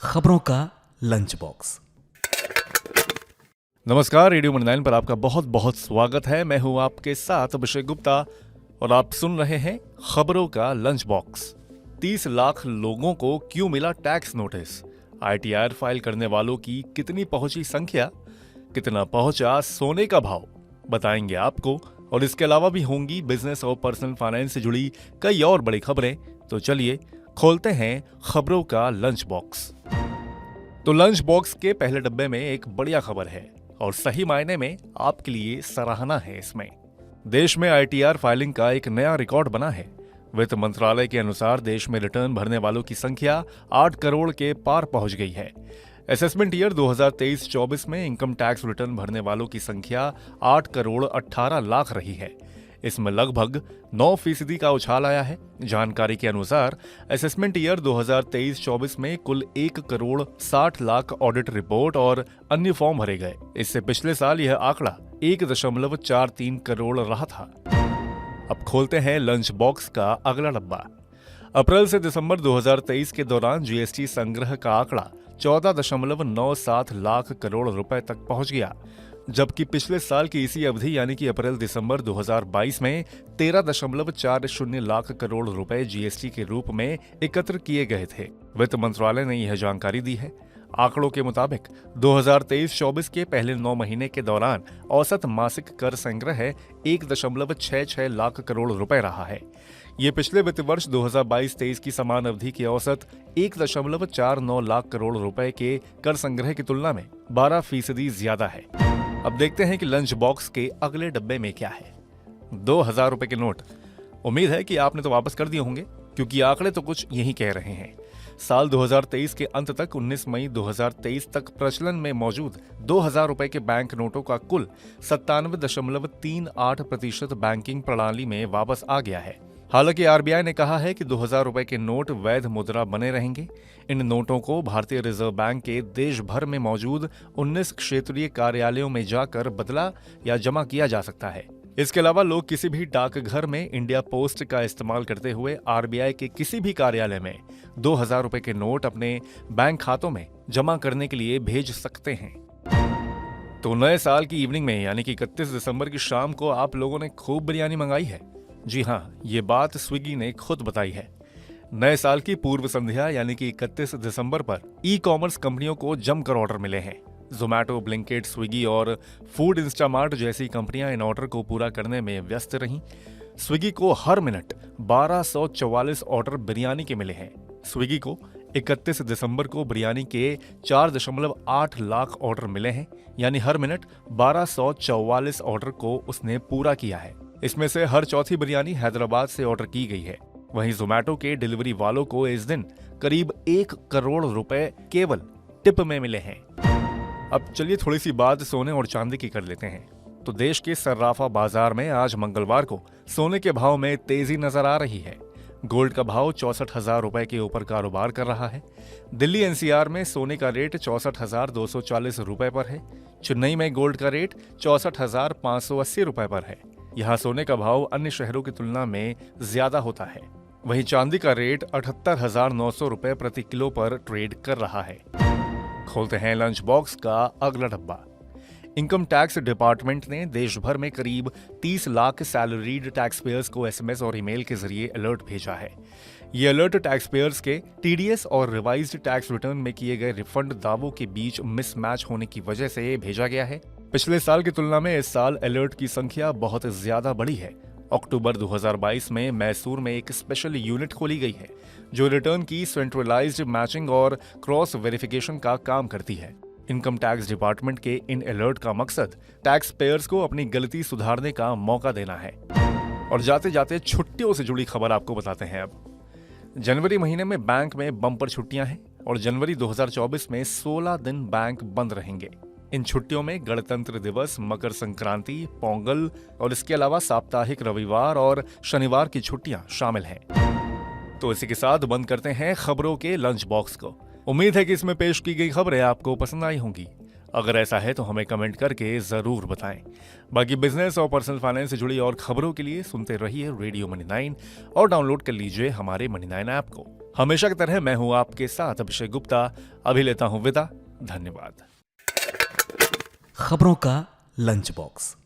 खबरों का lunch box. नमस्कार, रेडियो मंडे 9 पर आपका बहुत बहुत स्वागत है। मैं हूं आपके साथ अभिषेक गुप्ता और आप सुन रहे हैं खबरों का लंच बॉक्स। 30 लाख लोगों को क्यों मिला टैक्स नोटिस? ITR फाइल करने वालों की कितनी पहुंची संख्या? कितना पहुंचा सोने का भाव? बताएंगे आपको। और इसके अलावा भी होंगी बिजनेस और पर्सनल फाइनेंस से जुड़ी कई और बड़ी खबरें। तो चलिए खोलते हैं खबरों का लंच बॉक्स। तो लंच बॉक्स के पहले डब्बे में एक बढ़िया खबर है और सही मायने में आपके लिए सराहना है। इसमें देश में ITR फाइलिंग का एक नया रिकॉर्ड बना है। वित्त मंत्रालय के अनुसार देश में रिटर्न भरने वालों की संख्या 8 करोड़ के पार पहुंच गई है। असेसमेंट ईयर 2023-24 में इनकम टैक्स रिटर्न भरने वालों की संख्या 8 करोड़ 18 लाख रही है। इसमें लगभग 9% का उछाल आया है। जानकारी के अनुसार असेसमेंट ईयर 2023-24 में कुल 1 करोड़ 60 लाख ऑडिट रिपोर्ट और अन्य फॉर्म भरे गए। इससे पिछले साल यह आंकड़ा 1.43 करोड़ रहा था। अब खोलते हैं लंच बॉक्स का अगला डब्बा। अप्रैल से दिसंबर 2023 के दौरान GST संग्रह का आंकड़ा 14.97 लाख करोड़ रुपए तक पहुंच गया, जबकि पिछले साल की इसी अवधि यानी कि अप्रैल दिसंबर 2022 में 13.40 लाख करोड़ रुपए GST के रूप में एकत्र किए गए थे। वित्त मंत्रालय ने यह जानकारी दी है। आंकड़ों के मुताबिक 2023-24 के पहले 9 महीने के दौरान औसत मासिक कर संग्रह 1.66 लाख करोड़ रुपए रहा है। ये पिछले वित्त वर्ष 2022-23 की समान अवधि की औसत 1.49 लाख करोड़ रुपए के कर संग्रह की तुलना में 12% ज्यादा है। अब देखते हैं कि लंच बॉक्स के अगले डब्बे में क्या है। 2000 रुपए के नोट। उम्मीद है कि आपने तो वापस कर दिए होंगे, क्योंकि आंकड़े तो कुछ यही कह रहे हैं। साल 2023 के अंत तक 19 मई 2023 तक प्रचलन में मौजूद 2000 रुपए के बैंक नोटों का कुल 97.38% बैंकिंग प्रणाली में वापस आ गया है। हालांकि RBI ने कहा है कि 2000 रुपए के नोट वैध मुद्रा बने रहेंगे। इन नोटों को भारतीय रिजर्व बैंक के देश भर में मौजूद 19 क्षेत्रीय कार्यालयों में जाकर बदला या जमा किया जा सकता है। इसके अलावा लोग किसी भी डाकघर में इंडिया पोस्ट का इस्तेमाल करते हुए RBI के किसी भी कार्यालय में 2000 रुपए के नोट अपने बैंक खातों में जमा करने के लिए भेज सकते हैं। तो नए साल की इवनिंग में यानी कि 31 दिसंबर की शाम को आप लोगों ने खूब बिरयानी मंगाई है। जी हाँ, ये बात स्विगी ने खुद बताई है। नए साल की पूर्व संध्या यानी कि 31 दिसंबर पर ई-कॉमर्स कंपनियों को जमकर ऑर्डर मिले हैं। जोमैटो, ब्लिंकिट, स्विगी और फूड इंस्टामार्ट जैसी कंपनियां इन ऑर्डर को पूरा करने में व्यस्त रहीं। स्विगी को हर मिनट 1244 ऑर्डर बिरयानी के मिले हैं। स्विगी को 31 दिसंबर को बिरयानी के 4.8 लाख ऑर्डर मिले हैं, यानी हर मिनट 1244 ऑर्डर को उसने पूरा किया है। इसमें से हर चौथी बिरयानी हैदराबाद से ऑर्डर की गई है। वहीं जोमैटो के डिलीवरी वालों को इस दिन करीब 1 करोड़ रुपए केवल टिप में मिले हैं। अब चलिए थोड़ी सी बात सोने और चांदी की कर लेते हैं। तो देश के सर्राफा बाजार में आज मंगलवार को सोने के भाव में तेजी नजर आ रही है। गोल्ड का भाव 64,000 रुपए के ऊपर कारोबार कर रहा है। दिल्ली NCR में सोने का रेट 64,240 रुपए पर है। चेन्नई में गोल्ड का रेट 64,580 रुपए पर है। यहाँ सोने का भाव अन्य शहरों की तुलना में ज्यादा होता है। वहीं चांदी का रेट 78,900 रुपए प्रति किलो पर ट्रेड कर रहा है। खोलते हैं लंच बॉक्स का अगला डब्बा। इनकम टैक्स डिपार्टमेंट ने देश भर में करीब 30 लाख सैलरीड टैक्स पेयर्स को SMS और ईमेल के जरिए अलर्ट भेजा है। ये अलर्ट टैक्स पेयर्स के TDS और रिवाइज्ड टैक्स रिटर्न में किए गए रिफंड दावों के बीच मिसमैच होने की वजह से भेजा गया है। पिछले साल की तुलना में इस साल अलर्ट की संख्या बहुत ज्यादा बढ़ी है। अक्टूबर 2022 में मैसूर में एक स्पेशल यूनिट खोली गई है, जो रिटर्न की सेंट्रलाइज्ड मैचिंग और क्रॉस वेरिफिकेशन का काम करती है। इनकम टैक्स डिपार्टमेंट के इन अलर्ट का मकसद टैक्स पेयर्स को अपनी गलती सुधारने का मौका देना है। और जाते जाते छुट्टियों से जुड़ी खबर आपको बताते हैं। अब जनवरी महीने में बैंक में बम्पर छुट्टियां हैं और जनवरी 2024 में 16 दिन बैंक बंद रहेंगे। इन छुट्टियों में गणतंत्र दिवस, मकर संक्रांति, पोंगल और इसके अलावा साप्ताहिक रविवार और शनिवार की छुट्टियां शामिल हैं। तो इसी के साथ बंद करते हैं खबरों के लंच बॉक्स को। उम्मीद है कि इसमें पेश की गई खबरें आपको पसंद आई होंगी। अगर ऐसा है तो हमें कमेंट करके जरूर बताएं। बाकी बिजनेस और पर्सनल फाइनेंस से जुड़ी और खबरों के लिए सुनते रहिए रेडियो मनी 9 और डाउनलोड कर लीजिए हमारे मनी 9 ऐप को। हमेशा की तरह मैं हूं आपके साथ अभिषेक गुप्ता। अभी लेता हूं विदा। धन्यवाद। खबरों का लंच बॉक्स।